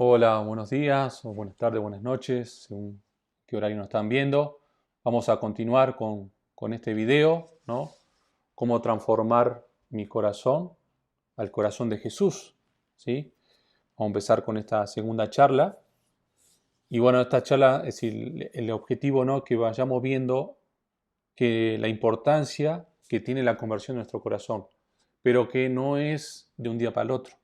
Hola, buenos días, o buenas tardes, buenas noches, según qué horario nos están viendo. Vamos a continuar con este video, ¿no? Cómo transformar mi corazón al corazón de Jesús, ¿sí? Vamos a empezar con esta segunda charla. Y bueno, esta charla, es decir, el objetivo, ¿no? Que vayamos viendo que la importancia que tiene la conversión de nuestro corazón, pero que no es de un día para el otro,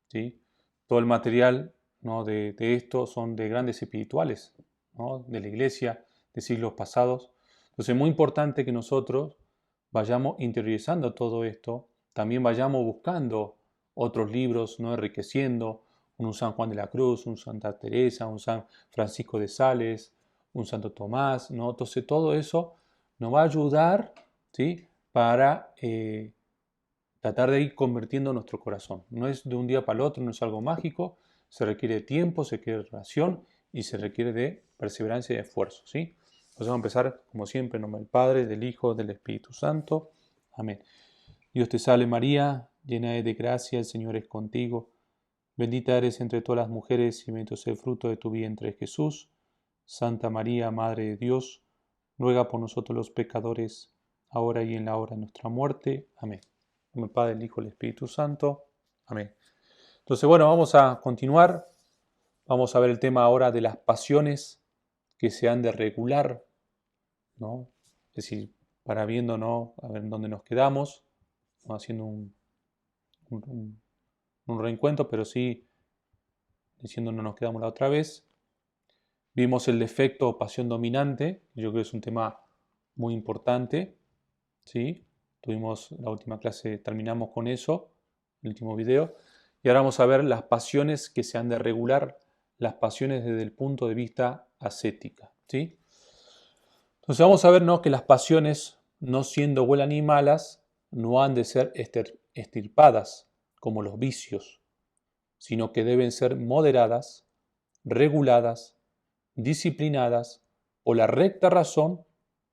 ¿sí? Todo el material, ¿no? de esto son de grandes espirituales, ¿no? De la iglesia, de siglos pasados. Entonces es muy importante que nosotros vayamos interiorizando todo esto, también vayamos buscando otros libros, ¿no? Enriqueciendo, un San Juan de la Cruz, un Santa Teresa, un San Francisco de Sales, un Santo Tomás, ¿no? Entonces todo eso nos va a ayudar, ¿sí? Para tratar de ir convirtiendo nuestro corazón. No es de un día para el otro, no es algo mágico, se requiere de tiempo, se requiere de oración y se requiere de perseverancia y de esfuerzo, ¿sí? Entonces vamos a empezar, como siempre, en nombre del Padre, del Hijo, del Espíritu Santo. Amén. Dios te salve María, llena eres de gracia, el Señor es contigo. Bendita eres entre todas las mujeres y bendito es el fruto de tu vientre, Jesús. Santa María, Madre de Dios, ruega por nosotros los pecadores, ahora y en la hora de nuestra muerte. Amén. Como el Padre, el Hijo, el Espíritu Santo. Amén. Entonces, bueno, vamos a continuar. Vamos a ver el tema ahora de las pasiones que se han de regular, ¿no? Es decir, para viendo, ¿no? A ver en dónde nos quedamos, no haciendo un, un- un reencuentro, pero sí diciendo no nos quedamos la otra vez. Vimos el defecto o pasión dominante, yo creo que es un tema muy importante, ¿sí? Tuvimos la última clase, terminamos con eso, el último video, y ahora vamos a ver las pasiones que se han de regular, las pasiones desde el punto de vista ascética, ¿sí? Entonces vamos a ver, ¿no? Que las pasiones, no siendo buenas ni malas, no han de ser extirpadas como los vicios, sino que deben ser moderadas, reguladas, disciplinadas por la recta razón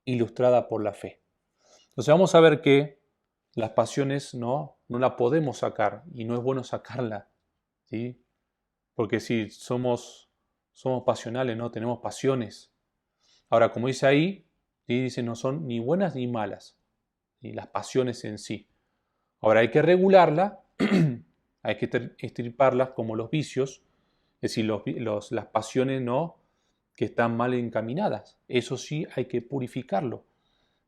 ilustrada por la fe. Entonces vamos a ver que las pasiones no la podemos sacar y no es bueno sacarla, ¿sí? Porque si somos pasionales, ¿no? Tenemos pasiones. Ahora, como dice ahí, ¿sí? Dice no son ni buenas ni malas, ¿sí? Las pasiones en sí. Ahora hay que regularla, hay que extirparlas como los vicios, es decir, las pasiones no que están mal encaminadas. Eso sí hay que purificarlo,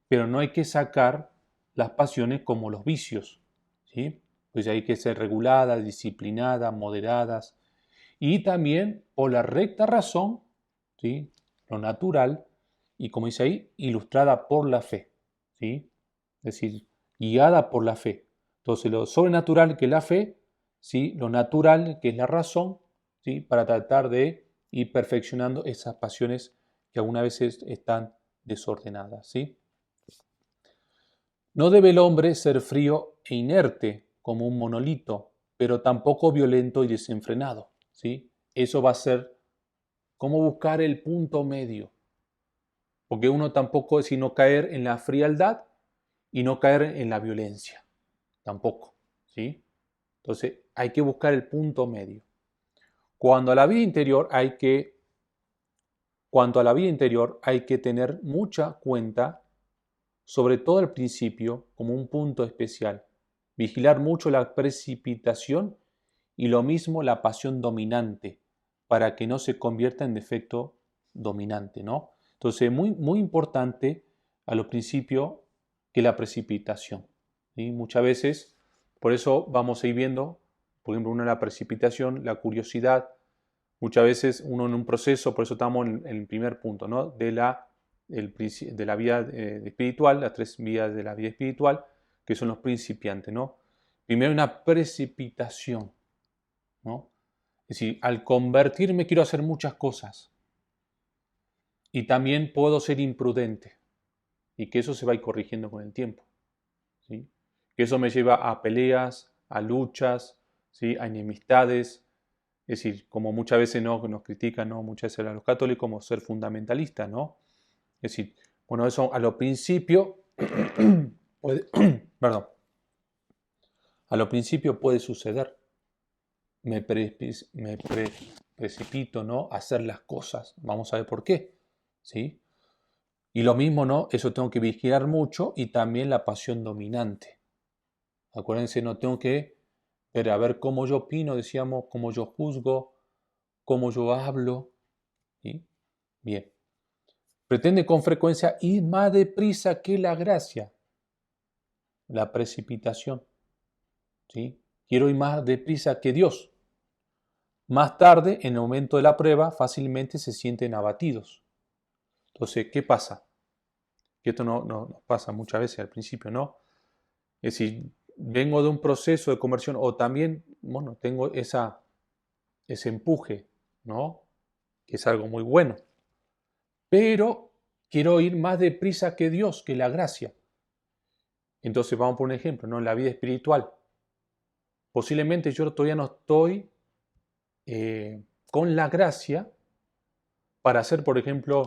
pero no hay que sacar las pasiones como los vicios, ¿sí? Pues hay que ser reguladas, disciplinadas, moderadas y también por la recta razón, ¿sí? Lo natural y como dice ahí, ilustrada por la fe, ¿sí? Es decir, guiada por la fe. Entonces lo sobrenatural que es la fe, ¿sí? Lo natural que es la razón, ¿sí? Para tratar de ir perfeccionando esas pasiones que algunas veces están desordenadas, ¿sí? No debe el hombre ser frío e inerte como un monolito, pero tampoco violento y desenfrenado, ¿sí? Eso va a ser como buscar el punto medio, porque uno tampoco es sino caer en la frialdad y no caer en la violencia, tampoco, ¿sí? Entonces hay que buscar el punto medio. Cuando a la vida interior hay que, cuanto a la vida interior hay que tener mucha cuenta, sobre todo al principio, como un punto especial. Vigilar mucho la precipitación y lo mismo la pasión dominante, para que no se convierta en defecto dominante, ¿no? Entonces, muy importante a lo principio que la precipitación, ¿sí? Muchas veces, por eso vamos a ir viendo, por ejemplo, una la precipitación, la curiosidad, muchas veces uno en un proceso, por eso estamos en el primer punto, ¿no? De la vida espiritual, las tres vías de la vida espiritual, que son los principiantes, ¿no? Primero hay una precipitación, ¿no? Es decir, al convertirme quiero hacer muchas cosas y también puedo ser imprudente y que eso se va a ir corrigiendo con el tiempo, ¿sí? Que eso me lleva a peleas, a luchas, ¿sí? A enemistades, es decir, como muchas veces no, nos critican, ¿no? Muchas veces a los católicos como ser fundamentalistas, ¿no? Es decir, bueno, eso a lo principio puede, perdón, a lo principio puede suceder. Me precipito, ¿no?, a hacer las cosas. Vamos a ver por qué, ¿sí? Y lo mismo, ¿no? Eso tengo que vigilar mucho y también la pasión dominante. Acuérdense, no tengo que ver a ver cómo yo opino, decíamos, cómo yo juzgo, cómo yo hablo, ¿sí? Bien. Pretende con frecuencia ir más deprisa que la gracia, la precipitación, ¿sí? Quiero ir más deprisa que Dios. Más tarde, en el momento de la prueba, fácilmente se sienten abatidos. Entonces, ¿qué pasa? Que esto no nos pasa muchas veces al principio, ¿no? Es decir, vengo de un proceso de conversión o también, bueno, tengo ese empuje, ¿no? Que es algo muy bueno. Pero quiero ir más deprisa que Dios, que la gracia. Entonces, vamos por un ejemplo, ¿no? En la vida espiritual. Posiblemente yo todavía no estoy con la gracia para hacer, por ejemplo,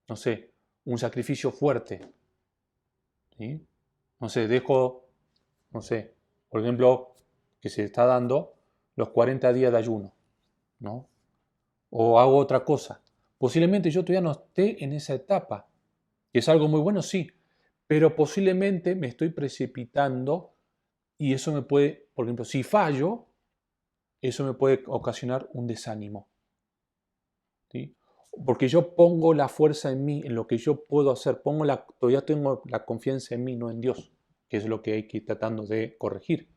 no sé, un sacrificio fuerte, ¿sí? No sé, dejo, no sé, por ejemplo, que se está dando los 40 días de ayuno, ¿no? O hago otra cosa. Posiblemente yo todavía no esté en esa etapa, que es algo muy bueno, sí, pero posiblemente me estoy precipitando y eso me puede, por ejemplo, si fallo, eso me puede ocasionar un desánimo, ¿sí? Porque yo pongo la fuerza en mí, en lo que yo puedo hacer, todavía tengo la confianza en mí, no en Dios, que es lo que hay que ir tratando de corregir.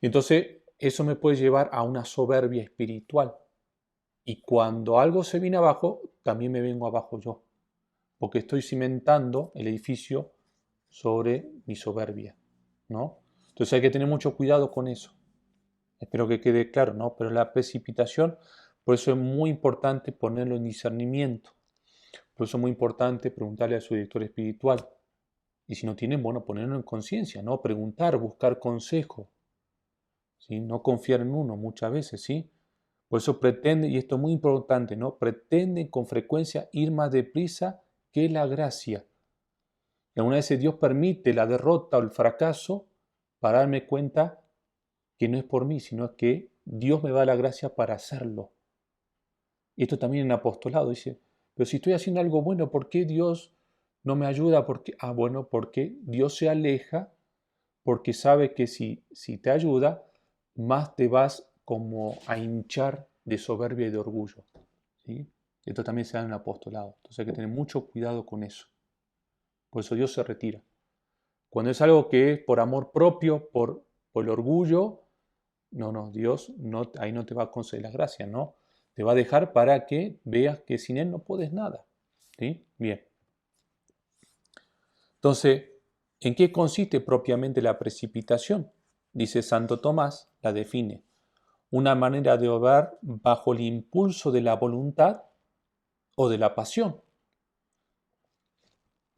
Entonces, eso me puede llevar a una soberbia espiritual. Y cuando algo se viene abajo, también me vengo abajo yo, porque estoy cimentando el edificio sobre mi soberbia, ¿no? Entonces hay que tener mucho cuidado con eso. Espero que quede claro, ¿no? Pero la precipitación, por eso es muy importante ponerlo en discernimiento. Por eso es muy importante preguntarle a su director espiritual. Y si no tienen, bueno, ponerlo en conciencia, ¿no? Preguntar, buscar consejo, ¿sí? No confiar en uno muchas veces, ¿sí? Por eso pretende, y esto es muy importante, ¿no? Pretenden con frecuencia ir más deprisa que la gracia. Y algunas veces Dios permite la derrota o el fracaso para darme cuenta que no es por mí, sino que Dios me da la gracia para hacerlo. Y esto también en apostolado dice, pero si estoy haciendo algo bueno, ¿por qué Dios no me ayuda? Bueno, porque Dios se aleja, porque sabe que si te ayuda, más te vas como a hinchar de soberbia y de orgullo, ¿sí? Esto también se da en el apostolado. Entonces hay que tener mucho cuidado con eso. Por eso Dios se retira. Cuando es algo que es por amor propio, por el orgullo, no, Dios no, ahí no te va a conceder la gracia, ¿no? Te va a dejar para que veas que sin Él no puedes nada, ¿sí? Bien. Entonces, ¿en qué consiste propiamente la precipitación? Dice Santo Tomás, la define. Una manera de obrar bajo el impulso de la voluntad o de la pasión,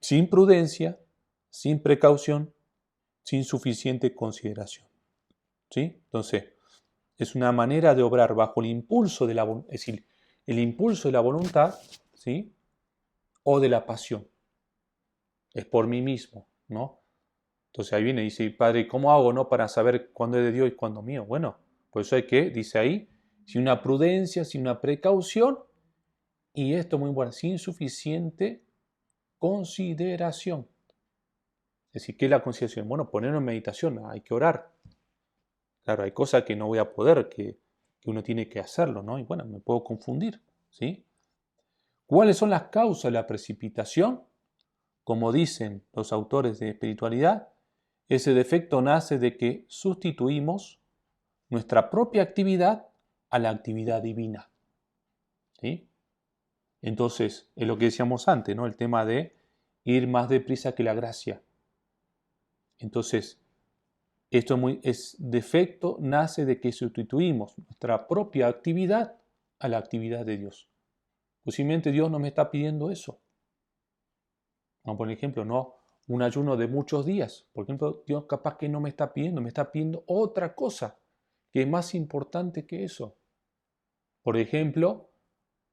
sin prudencia, sin precaución, sin suficiente consideración, ¿sí? Entonces, es una manera de obrar bajo el impulso de la voluntad, es decir, el impulso de la voluntad, ¿sí? O de la pasión. Es por mí mismo, ¿no? Entonces ahí viene y dice, Padre, ¿cómo hago, no, para saber cuándo es de Dios y cuándo mío? Bueno, por eso hay que, dice ahí, sin una prudencia, sin una precaución, y esto muy bueno, sin suficiente consideración. Es decir, ¿qué es la consideración? Bueno, ponerlo en meditación, hay que orar. Claro, hay cosas que no voy a poder, que uno tiene que hacerlo, ¿no? Y bueno, me puedo confundir, ¿sí? ¿Cuáles son las causas de la precipitación? Como dicen los autores de espiritualidad, ese defecto nace de que sustituimos nuestra propia actividad a la actividad divina, ¿sí? Entonces, es lo que decíamos antes, ¿no? El tema de ir más deprisa que la gracia. Entonces, es defecto nace de que sustituimos nuestra propia actividad a la actividad de Dios. Posiblemente Dios no me está pidiendo eso. Vamos por ejemplo, no un ayuno de muchos días. Por ejemplo, Dios capaz que no me está pidiendo otra cosa que es más importante que eso. Por ejemplo,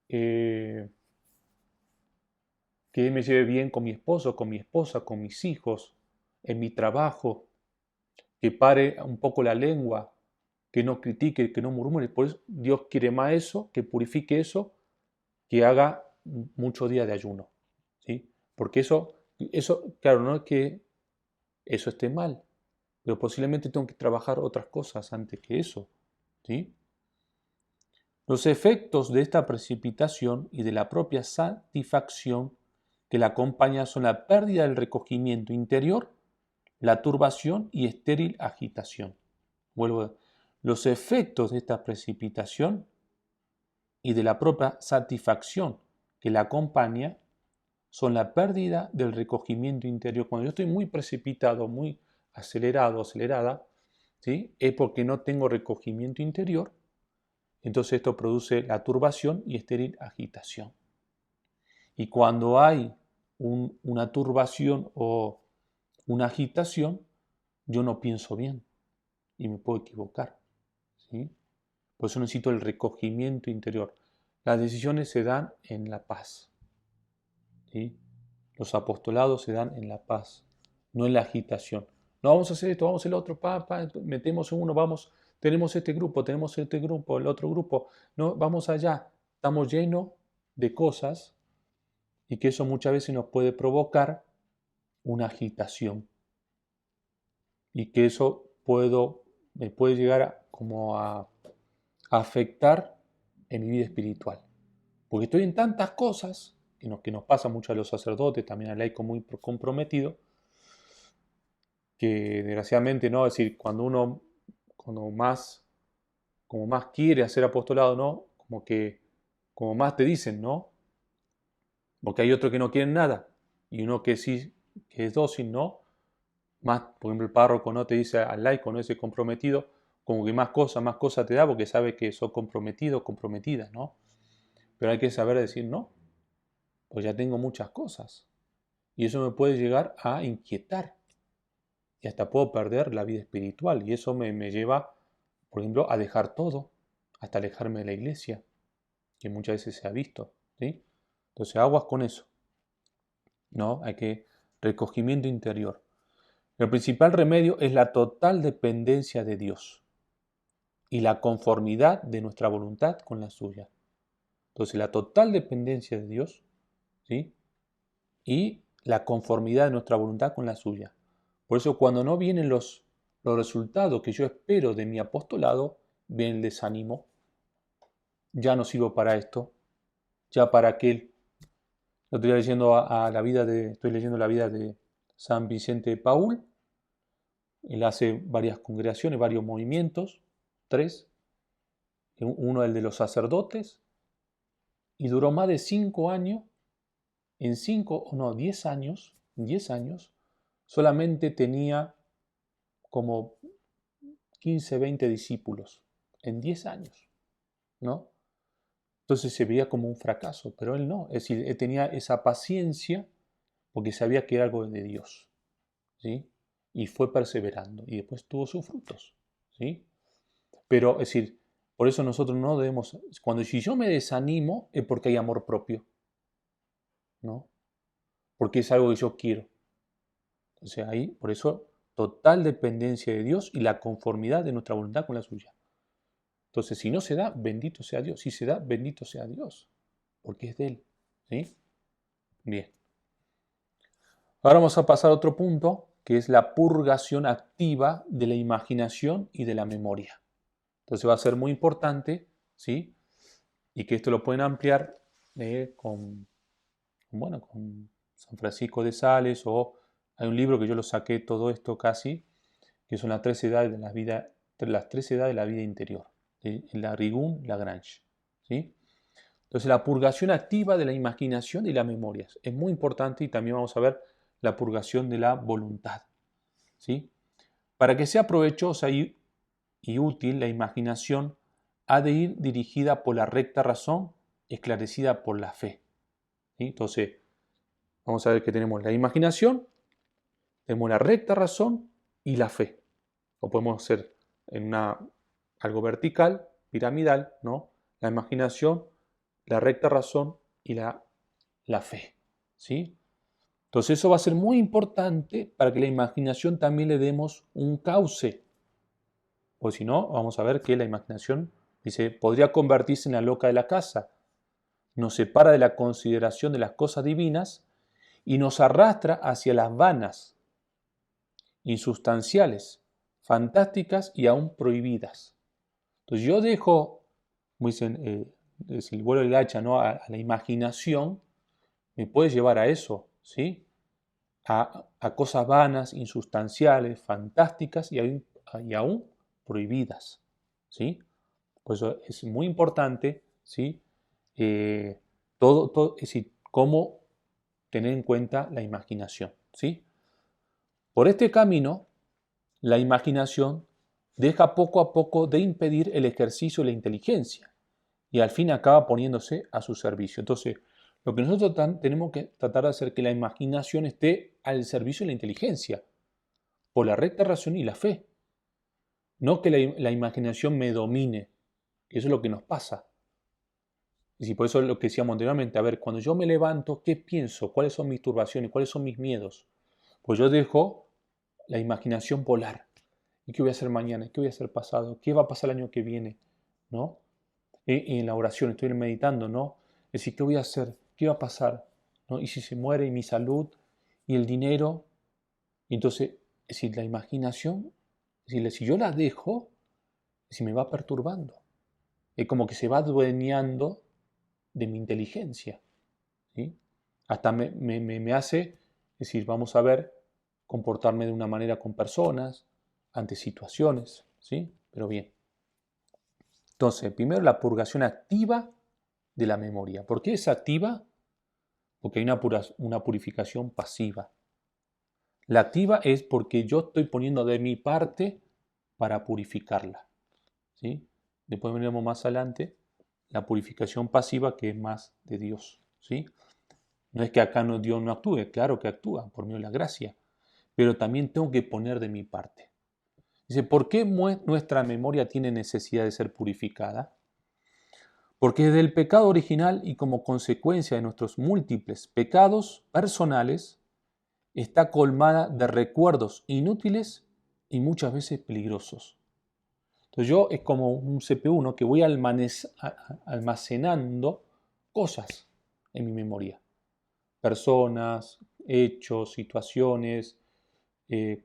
que me lleve bien con mi esposo, con mi esposa, con mis hijos, en mi trabajo, que pare un poco la lengua, que no critique, que no murmure. Por eso Dios quiere más eso, que purifique eso, que haga muchos días de ayuno. ¿Sí? Porque eso, claro, no es que eso esté mal, pero posiblemente tengo que trabajar otras cosas antes que eso. ¿Sí? Los efectos de esta precipitación y de la propia satisfacción que la acompaña son la pérdida del recogimiento interior, la turbación y estéril agitación. Los efectos de esta precipitación y de la propia satisfacción que la acompaña son la pérdida del recogimiento interior. Cuando yo estoy muy precipitado, muy acelerado, acelerada, ¿sí? Es porque no tengo recogimiento interior. Entonces esto produce la turbación y estéril agitación. Y cuando hay una turbación o una agitación, yo no pienso bien y me puedo equivocar. ¿Sí? Por eso necesito el recogimiento interior. Las decisiones se dan en la paz. ¿Sí? Los apostolados se dan en la paz, no en la agitación. No, vamos a hacer esto, vamos a hacer lo otro, metemos en uno, vamos, tenemos este grupo, el otro grupo, no, vamos allá. Estamos llenos de cosas y que eso muchas veces nos puede provocar una agitación y que eso me puede llegar a afectar en mi vida espiritual. Porque estoy en tantas cosas, que nos pasa mucho a los sacerdotes, también al laico muy comprometido, que desgraciadamente, ¿no? Es decir, cuando más, como más quiere hacer apostolado, ¿no? Como más te dicen, ¿no? Porque hay otros que no quieren nada, y uno que sí, que es dócil, ¿no? Más, por ejemplo, el párroco no te dice al laico, no ese comprometido, como que más cosas te da porque sabe que sos comprometido, comprometida, ¿no? Pero hay que saber decir no, pues ya tengo muchas cosas. Y eso me puede llegar a inquietar. Y hasta puedo perder la vida espiritual. Y eso me lleva, por ejemplo, a dejar todo, hasta alejarme de la iglesia, que muchas veces se ha visto. ¿Sí? Entonces, aguas con eso. ¿No? Hay que recogimiento interior. El principal remedio es la total dependencia de Dios y la conformidad de nuestra voluntad con la suya. Entonces, la total dependencia de Dios, ¿sí? Y la conformidad de nuestra voluntad con la suya. Por eso cuando no vienen los resultados que yo espero de mi apostolado, viene el desánimo. Ya no sirvo para esto, ya para aquel. Estoy leyendo estoy leyendo la vida de San Vicente de Paúl. Él hace varias congregaciones, varios movimientos, 3. Uno el de los sacerdotes, y duró más de 5 años. En 10 años, solamente tenía como 15, 20 discípulos en 10 años, ¿no? Entonces se veía como un fracaso, pero él no, es decir, él tenía esa paciencia porque sabía que era algo de Dios, ¿sí? Y fue perseverando y después tuvo sus frutos, ¿sí? Pero, es decir, por eso nosotros no debemos, si yo me desanimo es porque hay amor propio, ¿no? Porque es algo que yo quiero. Entonces ahí, por eso, total dependencia de Dios y la conformidad de nuestra voluntad con la suya. Entonces, si no se da, bendito sea Dios. Si se da, bendito sea Dios, porque es de Él. ¿Sí? Bien. Ahora vamos a pasar a otro punto, que es la purgación activa de la imaginación y de la memoria. Entonces va a ser muy importante, ¿sí? Y que esto lo pueden ampliar con San Francisco de Sales, o hay un libro que yo lo saqué todo esto casi, que son las 3 edades de la vida interior, de Rigoux Lagrange. ¿Sí? Entonces la purgación activa de la imaginación y las memorias es muy importante, y también vamos a ver la purgación de la voluntad. ¿Sí? Para que sea provechosa y útil, la imaginación ha de ir dirigida por la recta razón, esclarecida por la fe. ¿Sí? Entonces, vamos a ver que tenemos la imaginación, tenemos la recta razón y la fe. O podemos hacer algo vertical, piramidal, ¿no? La imaginación, la recta razón y la fe. ¿Sí? Entonces eso va a ser muy importante para que la imaginación también le demos un cauce. O si no, vamos a ver que la imaginación, dice, podría convertirse en la loca de la casa. Nos separa de la consideración de las cosas divinas y nos arrastra hacia las vanas, insustanciales, fantásticas y aún prohibidas. Entonces yo dejo, como dicen, si el vuelo del hacha, ¿no? a la imaginación, me puede llevar a eso, ¿sí? A cosas vanas, insustanciales, fantásticas y aún prohibidas, ¿sí? Por eso es muy importante, ¿sí? Es decir, cómo tener en cuenta la imaginación, ¿sí? Por este camino, la imaginación deja poco a poco de impedir el ejercicio de la inteligencia y al fin acaba poniéndose a su servicio. Entonces, lo que nosotros tenemos que tratar de hacer es que la imaginación esté al servicio de la inteligencia, por la recta razón y la fe. No que la imaginación me domine, que eso es lo que nos pasa. Y si por eso es lo que decíamos anteriormente, a ver, cuando yo me levanto, ¿qué pienso? ¿Cuáles son mis turbaciones? ¿Cuáles son mis miedos? Pues yo dejo la imaginación volar. ¿Y qué voy a hacer mañana? ¿Qué voy a hacer pasado? ¿Qué va a pasar el año que viene? ¿No? Y en la oración estoy meditando, ¿no? Es decir, ¿qué voy a hacer? ¿Qué va a pasar? ¿No? ¿Y si se muere? ¿Y mi salud? ¿Y el dinero? Y entonces, es decir, la imaginación, es decir, si yo la dejo, es decir, me va perturbando. Es como que se va adueñando de mi inteligencia, ¿sí? Hasta me hace, es decir, vamos a ver, comportarme de una manera con personas, ante situaciones, ¿sí? Pero bien. Entonces, primero la purgación activa de la memoria. ¿Por qué es activa? Porque hay una purificación pasiva. La activa es porque yo estoy poniendo de mi parte para purificarla, ¿sí? Después veremos más adelante la purificación pasiva que es más de Dios, ¿sí? No es que acá Dios no actúe, claro que actúa por medio de la gracia, pero también tengo que poner de mi parte. Dice, ¿por qué nuestra memoria tiene necesidad de ser purificada? Porque desde el pecado original y como consecuencia de nuestros múltiples pecados personales, está colmada de recuerdos inútiles y muchas veces peligrosos. Entonces yo es como un CPU, ¿no? Que voy almacenando cosas en mi memoria. Personas, hechos, situaciones,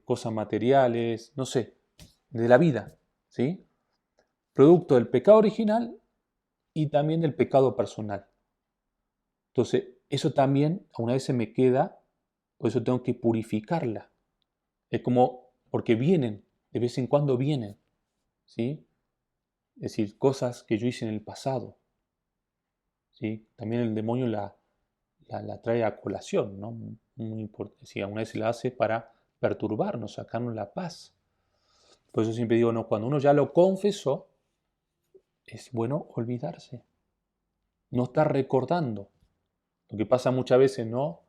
cosas materiales, no sé, de la vida, ¿sí? Producto del pecado original y también del pecado personal. Entonces, eso también a una vez se me queda, por eso tengo que purificarla. Es como, porque vienen, de vez en cuando vienen, ¿sí? Es decir, cosas que yo hice en el pasado, ¿sí? También el demonio la trae a colación, ¿no? Muy importante. Sí, a una vez se la hace para perturbarnos, sacarnos la paz. Por eso siempre digo, no, cuando uno ya lo confesó, es bueno olvidarse, no estar recordando. Lo que pasa muchas veces, ¿no?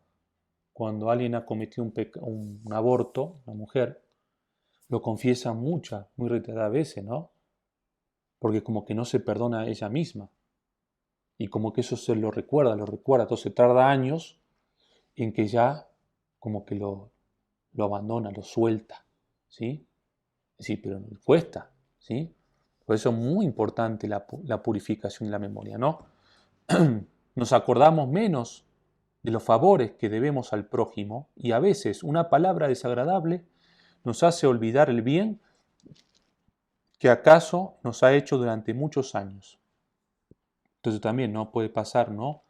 Cuando alguien ha cometido un aborto, una mujer, lo confiesa muy reiteradas veces, ¿no? Porque como que no se perdona a ella misma. Y como que eso se lo recuerda. Entonces tarda años en que ya como que lo abandona, lo suelta, ¿sí? Sí, pero cuesta, ¿sí? Por eso es muy importante la purificación de la memoria, ¿no? Nos acordamos menos de los favores que debemos al prójimo y a veces una palabra desagradable nos hace olvidar el bien que acaso nos ha hecho durante muchos años. Entonces también no puede pasar, ¿no?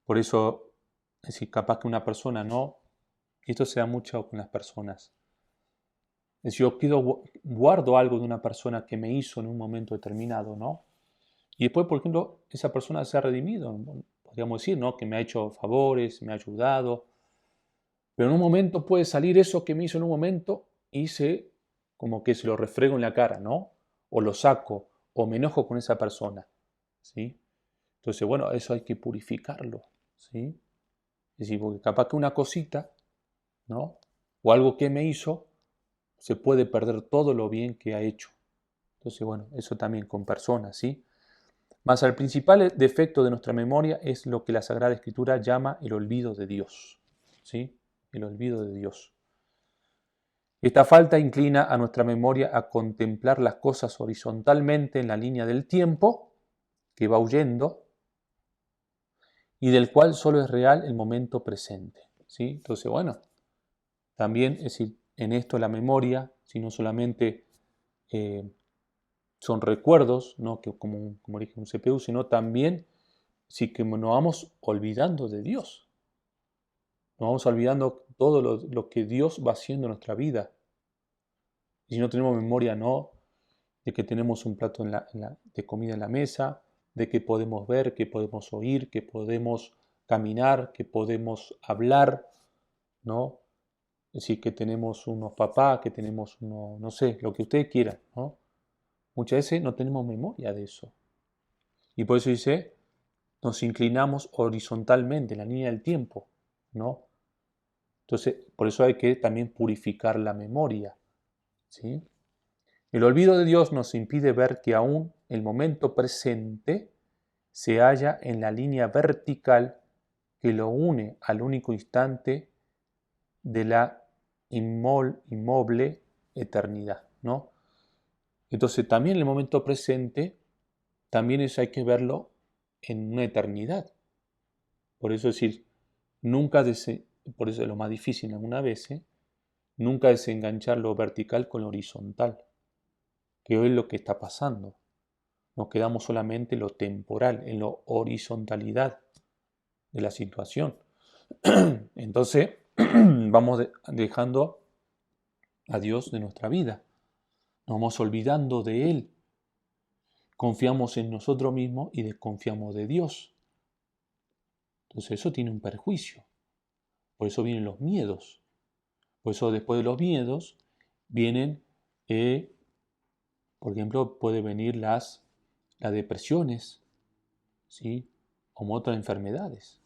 Por eso, es decir, capaz que una persona no, y esto se da mucho con las personas. Es decir, yo guardo algo de una persona que me hizo en un momento determinado, ¿no? Y después, por ejemplo, esa persona se ha redimido, podríamos decir, ¿no? Que me ha hecho favores, me ha ayudado, pero en un momento puede salir eso que me hizo en un momento y como que se lo refrego en la cara, ¿no? O lo saco, o me enojo con esa persona, ¿sí? Entonces, bueno, eso hay que purificarlo, ¿sí? Es decir, porque capaz que una cosita, ¿no? O algo que me hizo, se puede perder todo lo bien que ha hecho. Entonces, bueno, eso también con personas, ¿sí? Mas el principal defecto de nuestra memoria es lo que la Sagrada Escritura llama el olvido de Dios, ¿sí? El olvido de Dios. Esta falta inclina a nuestra memoria a contemplar las cosas horizontalmente en la línea del tiempo que va huyendo y del cual solo es real el momento presente. ¿Sí? Entonces, bueno, también es decir, en esto la memoria, si no solamente son recuerdos, ¿no? Que como dije, un CPU, sino también si que nos vamos olvidando de Dios. Nos vamos olvidando todo lo que Dios va haciendo en nuestra vida. Y si no tenemos memoria, no, de que tenemos un plato de comida en la mesa, de que podemos ver, que podemos oír, que podemos caminar, que podemos hablar, ¿no? Es decir, que tenemos unos papás, que tenemos unos, no sé, lo que ustedes quieran, ¿no? Muchas veces no tenemos memoria de eso. Y por eso dice, nos inclinamos horizontalmente en la línea del tiempo, ¿no? Entonces, por eso hay que también purificar la memoria, ¿sí? El olvido de Dios nos impide ver que aún el momento presente se halla en la línea vertical que lo une al único instante de la inmoble eternidad, ¿no? Entonces, también el momento presente, también eso hay que verlo en una eternidad. Por eso decir, nunca, por eso es lo más difícil alguna vez, nunca desenganchar lo vertical con lo horizontal, que hoy es lo que está pasando. Nos quedamos solamente en lo temporal, en la horizontalidad de la situación. Entonces, vamos dejando a Dios de nuestra vida. Nos vamos olvidando de Él. Confiamos en nosotros mismos y desconfiamos de Dios. Entonces eso tiene un perjuicio. Por eso vienen los miedos. Por eso después de los miedos vienen, por ejemplo, pueden venir las depresiones, ¿sí? Como otras enfermedades,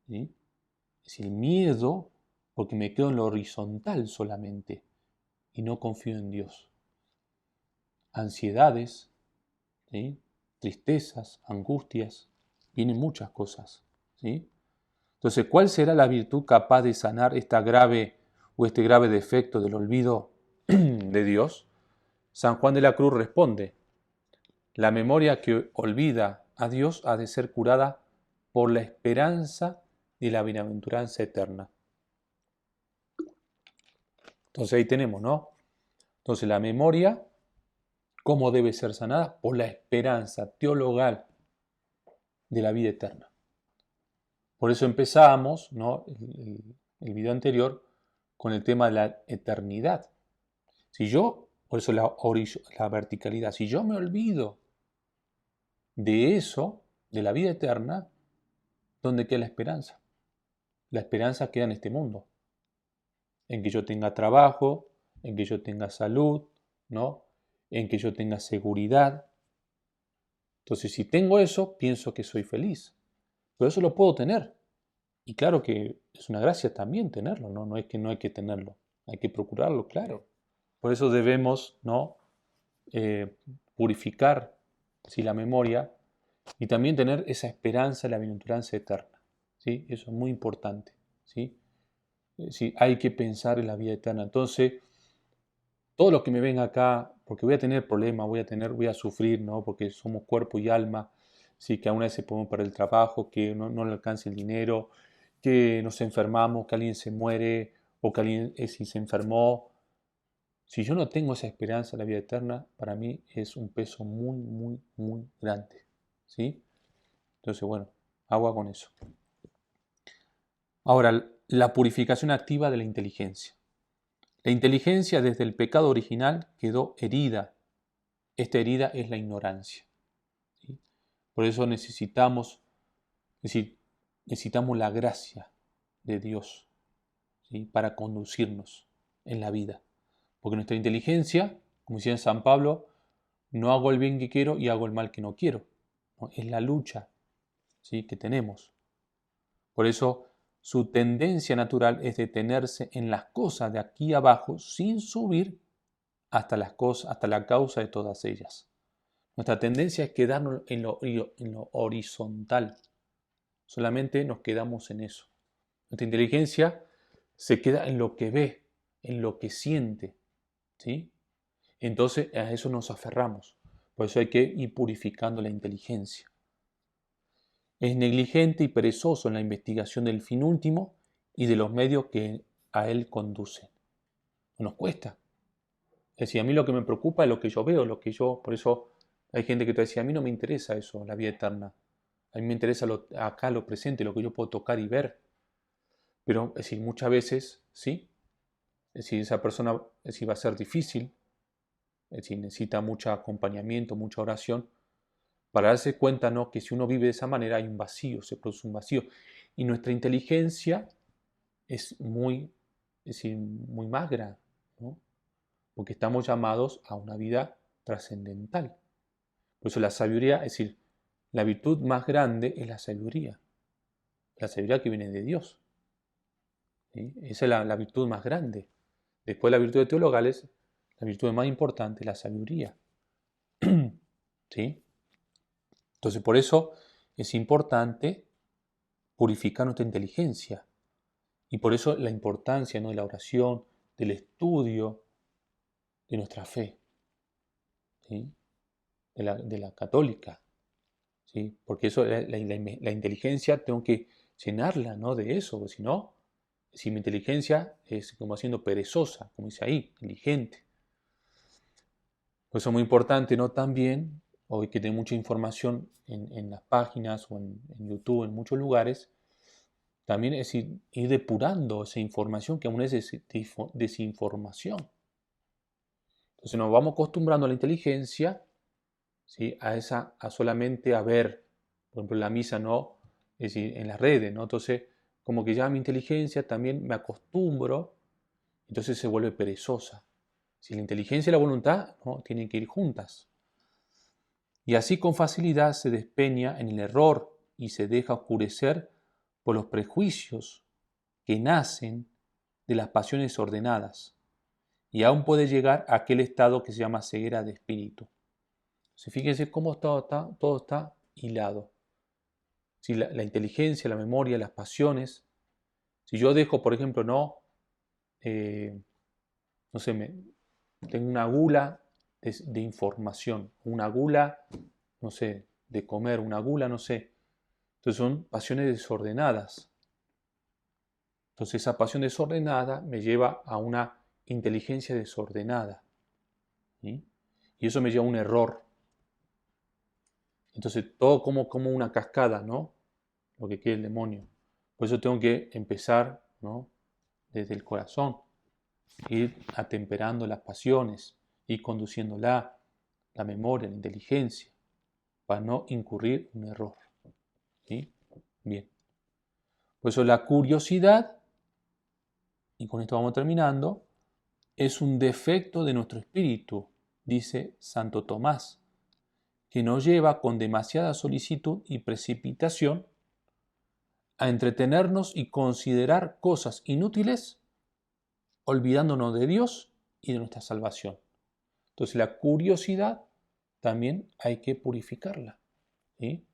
¿sí? Es decir, el miedo, porque me quedo en lo horizontal solamente y no confío en Dios. Ansiedades, ¿sí? Tristezas, angustias, vienen muchas cosas, ¿sí? Entonces, ¿cuál será la virtud capaz de sanar este grave defecto del olvido de Dios? San Juan de la Cruz responde, la memoria que olvida a Dios ha de ser curada por la esperanza de la bienaventuranza eterna. Entonces ahí tenemos, ¿no? Entonces la memoria, ¿cómo debe ser sanada? Por la esperanza teologal de la vida eterna. Por eso empezamos, ¿no? el video anterior con el tema de la eternidad. Si yo, por eso la verticalidad, si yo me olvido de eso, de la vida eterna, ¿dónde queda la esperanza? La esperanza queda en este mundo, en que yo tenga trabajo, en que yo tenga salud, ¿no? En que yo tenga seguridad. Entonces, si tengo eso, pienso que soy feliz. Pero eso lo puedo tener. Y claro que es una gracia también tenerlo, ¿no? No es que no hay que tenerlo, hay que procurarlo, claro. Por eso debemos, ¿no? Purificar, ¿sí? La memoria y también tener esa esperanza de la bienaventuranza eterna, ¿sí? Eso es muy importante, ¿sí? Sí, hay que pensar en la vida eterna. Entonces, todo lo que me venga acá, porque voy a tener problemas, voy a sufrir, ¿no? Porque somos cuerpo y alma, sí, que a una vez se podemos perder el trabajo, que no le alcance el dinero, que nos enfermamos, que alguien se muere o que alguien si se enfermó. Si yo no tengo esa esperanza de la vida eterna, para mí es un peso muy, muy, muy grande, ¿sí? Entonces, bueno, agua con eso. Ahora, la purificación activa de la inteligencia. La inteligencia desde el pecado original quedó herida. Esta herida es la ignorancia, ¿sí? Por eso es decir, necesitamos la gracia de Dios, ¿sí? Para conducirnos en la vida. Porque nuestra inteligencia, como decía San Pablo, no hago el bien que quiero y hago el mal que no quiero, ¿no? Es la lucha, ¿sí? Que tenemos. Por eso su tendencia natural es detenerse en las cosas de aquí abajo sin subir hasta la causa de todas ellas. Nuestra tendencia es quedarnos en lo horizontal. Solamente nos quedamos en eso. Nuestra inteligencia se queda en lo que ve, en lo que siente, ¿sí? Entonces a eso nos aferramos. Por eso hay que ir purificando la inteligencia. Es negligente y perezoso en la investigación del fin último y de los medios que a él conducen. No nos cuesta. Es decir, a mí lo que me preocupa es lo que yo veo, por eso hay gente que te dice, a mí no me interesa eso, la vida eterna. A mí me interesa acá lo presente, lo que yo puedo tocar y ver. Pero, es decir, muchas veces, sí, es decir, esa persona, es decir, va a ser difícil, es decir, necesita mucho acompañamiento, mucha oración, para darse cuenta, ¿no?, que si uno vive de esa manera hay un vacío, se produce un vacío. Y nuestra inteligencia es decir, muy magra, ¿no? Porque estamos llamados a una vida trascendental. Por eso la sabiduría, es decir, la virtud más grande es la sabiduría que viene de Dios. ¿Sí? Esa es la virtud más grande. Después de la virtud teologales, la virtud más importante es la sabiduría. ¿Sí? Entonces, por eso es importante purificar nuestra inteligencia. Y por eso la importancia, ¿no?, de la oración, del estudio de nuestra fe, ¿sí?, de la católica. ¿Sí? Porque eso, la inteligencia tengo que llenarla, ¿no?, de eso, porque si no, si mi inteligencia es como siendo perezosa, como dice ahí, negligente. Por eso es muy importante, ¿no?, también, hoy que tengo mucha información en las páginas o en YouTube, en muchos lugares, también es ir depurando esa información que aún es desinformación. Entonces nos vamos acostumbrando a la inteligencia, ¿sí?, a solamente a ver, por ejemplo, la misa, ¿no?, es decir, en las redes, ¿no? Entonces, como que ya mi inteligencia también me acostumbro, entonces se vuelve perezosa. Si la inteligencia y la voluntad, ¿no?, tienen que ir juntas. Y así con facilidad se despeña en el error y se deja oscurecer por los prejuicios que nacen de las pasiones ordenadas. Y aún puede llegar a aquel estado que se llama ceguera de espíritu. Fíjense cómo todo está hilado. Si la inteligencia, la memoria, las pasiones. Si yo dejo, por ejemplo, no sé, tengo una gula de información, una gula, no sé, de comer, una gula, no sé. Entonces son pasiones desordenadas. Entonces esa pasión desordenada me lleva a una inteligencia desordenada. ¿Sí? Y eso me lleva a un error. Entonces todo como una cascada, ¿no? Lo que quiere el demonio. Por eso tengo que empezar, ¿no?, desde el corazón, ir atemperando las pasiones, ir conduciéndola, la memoria, la inteligencia, para no incurrir en un error. ¿Sí? Bien. Por eso la curiosidad, y con esto vamos terminando, es un defecto de nuestro espíritu, dice Santo Tomás, que nos lleva con demasiada solicitud y precipitación a entretenernos y considerar cosas inútiles, olvidándonos de Dios y de nuestra salvación. Entonces la curiosidad también hay que purificarla. ¿Sí?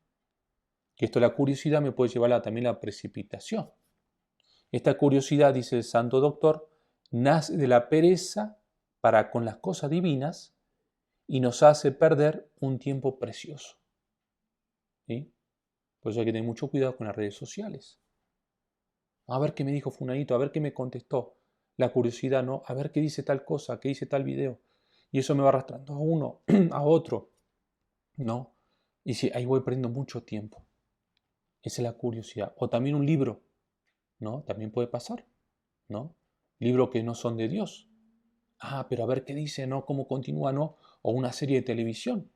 Que esto, la curiosidad me puede llevar también a la precipitación. Esta curiosidad, dice el santo doctor, nace de la pereza para con las cosas divinas y nos hace perder un tiempo precioso. ¿Sí? Por eso hay que tener mucho cuidado con las redes sociales. A ver qué me dijo Funadito, a ver qué me contestó. La curiosidad, ¿no? A ver qué dice tal cosa, qué dice tal video. Y eso me va arrastrando a uno, a otro, ¿no? Y sí, ahí voy perdiendo mucho tiempo. Esa es la curiosidad. O también un libro, ¿no? También puede pasar, ¿no? Libros que no son de Dios. Ah, pero a ver qué dice, ¿no? ¿Cómo continúa, no? O una serie de televisión.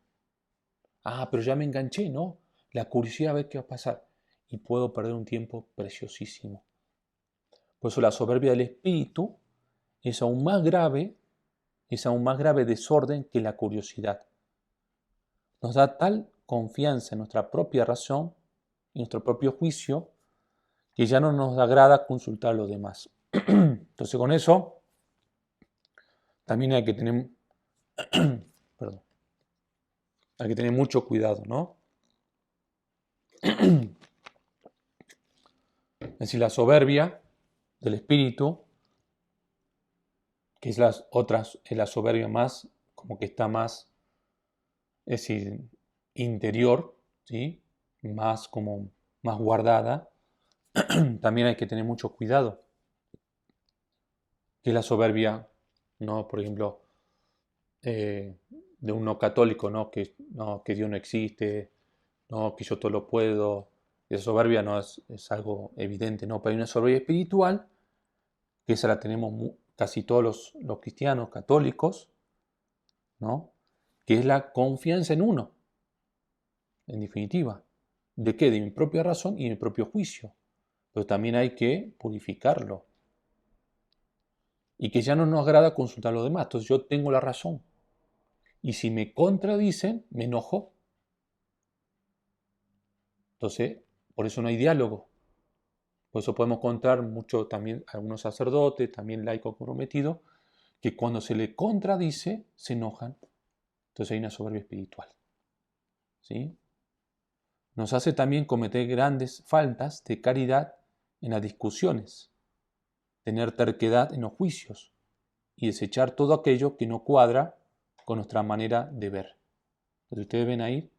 Ah, pero ya me enganché, ¿no? La curiosidad a ver qué va a pasar. Y puedo perder un tiempo preciosísimo. Por eso la soberbia del espíritu es aún más grave desorden que la curiosidad. Nos da tal confianza en nuestra propia razón y nuestro propio juicio que ya no nos agrada consultar a los demás. Entonces con eso también hay que tener, perdón, hay que tener mucho cuidado, ¿no? Es decir, la soberbia del espíritu que es la soberbia más, como que está más, es decir, interior, ¿sí? Más como, más guardada. También hay que tener mucho cuidado, que es la soberbia, ¿no? Por ejemplo, de un no católico, ¿no? Que Dios no existe, ¿no? Que yo todo lo puedo. Esa soberbia no es algo evidente, ¿no? Pero hay una soberbia espiritual, que esa la tenemos casi todos los cristianos católicos, ¿no? Que es la confianza en uno, en definitiva. ¿De qué? De mi propia razón y mi propio juicio. Pero también hay que purificarlo. Y que ya no nos agrada consultar a los demás. Entonces yo tengo la razón. Y si me contradicen, me enojo. Entonces, por eso no hay diálogo. Por eso podemos encontrar mucho también algunos sacerdotes, también laicos comprometidos, que cuando se le contradice, se enojan. Entonces hay una soberbia espiritual. ¿Sí? Nos hace también cometer grandes faltas de caridad en las discusiones, tener terquedad en los juicios y desechar todo aquello que no cuadra con nuestra manera de ver. Entonces ustedes ven ahí.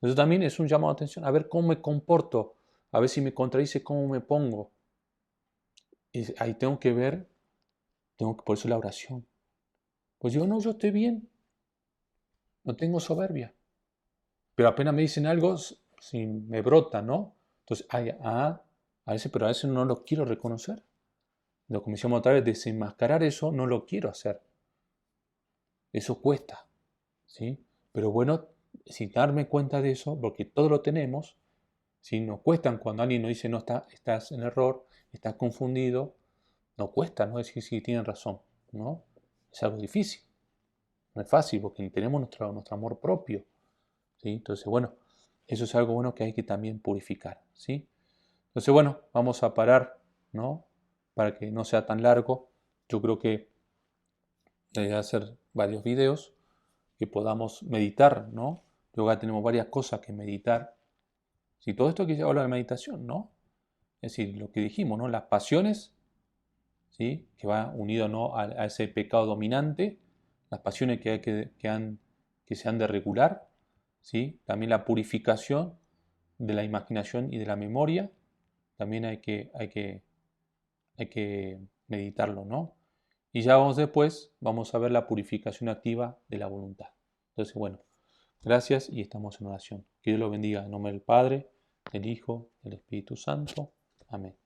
Eso también es un llamado de atención, a ver cómo me comporto, a ver si me contradice, cómo me pongo. Y ahí tengo que ver, por eso la oración. Pues yo estoy bien, no tengo soberbia. Pero apenas me dicen algo, si me brota, ¿no? Entonces, pero a veces no lo quiero reconocer. Lo que me decíamos otra vez, desenmascarar eso, no lo quiero hacer. Eso cuesta, ¿sí? Pero bueno, sin darme cuenta de eso, porque todo lo tenemos, si nos cuestan cuando alguien nos dice, no, estás en error, estás confundido, nos cuesta, ¿no? Decir, sí, tienen razón, ¿no? Es algo difícil, no es fácil, porque tenemos nuestro amor propio, ¿sí? Entonces, bueno, eso es algo bueno que hay que también purificar, ¿sí? Entonces, bueno, vamos a parar, ¿no? Para que no sea tan largo. Yo creo que voy a hacer varios videos que podamos meditar, ¿no? Luego ya tenemos varias cosas que meditar. Si todo esto que habla de meditación, ¿no? Es decir, lo que dijimos, ¿no? Las pasiones, ¿sí? Que va unido, ¿no? a ese pecado dominante, las pasiones que se han de regular, ¿sí? También la purificación de la imaginación y de la memoria, también hay que meditarlo, ¿no? Y ya vamos a ver la purificación activa de la voluntad. Entonces, bueno, gracias y estamos en oración. Que Dios lo bendiga en nombre del Padre, del Hijo, del Espíritu Santo. Amén.